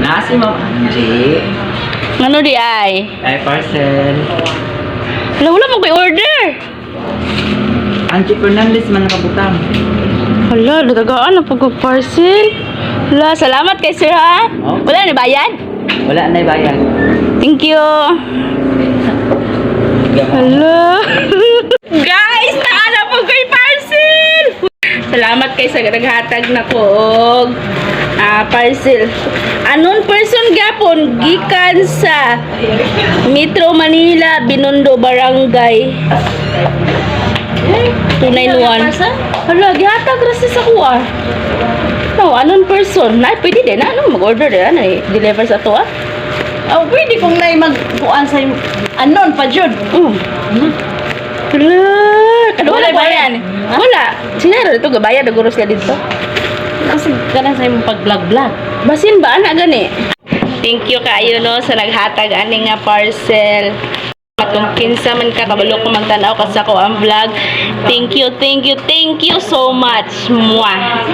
Nasi Ma'am Angie. Ano di ay? Ay, parcel. Wala mo ko'y order. Angie Fernandez man nakabutang. Hala, natagaan na pag-parcel. Hala, salamat kay sir ha. Oh. Wala na bayad? Wala na bayad. Thank you. Hala. Guys, naana po ko'y parcel. Salamat kay sa naghatag na ko og parcel. Anon person gapon gikan sa Metro Manila, Binondo Barangay. 291. Hala, gihatag ra sa kuha. No, anon person. Na pwede din ano mag-order din ano deliver sa to ah. Oh, pwede kung na magkuan sa anon pa jud. Hala, kada wala Wala bayan. Ha? Wala. Sinero dito gabayad naguros ka dito. Kasi kana sa imong pag-vlog-vlog. Basin ba ana gani? Thank you kayo no sa naghatag ani nga parcel. Matong kinsa man ka kabalo ko magtanaw ka sa ko ang vlog. Thank you so much. Mwah.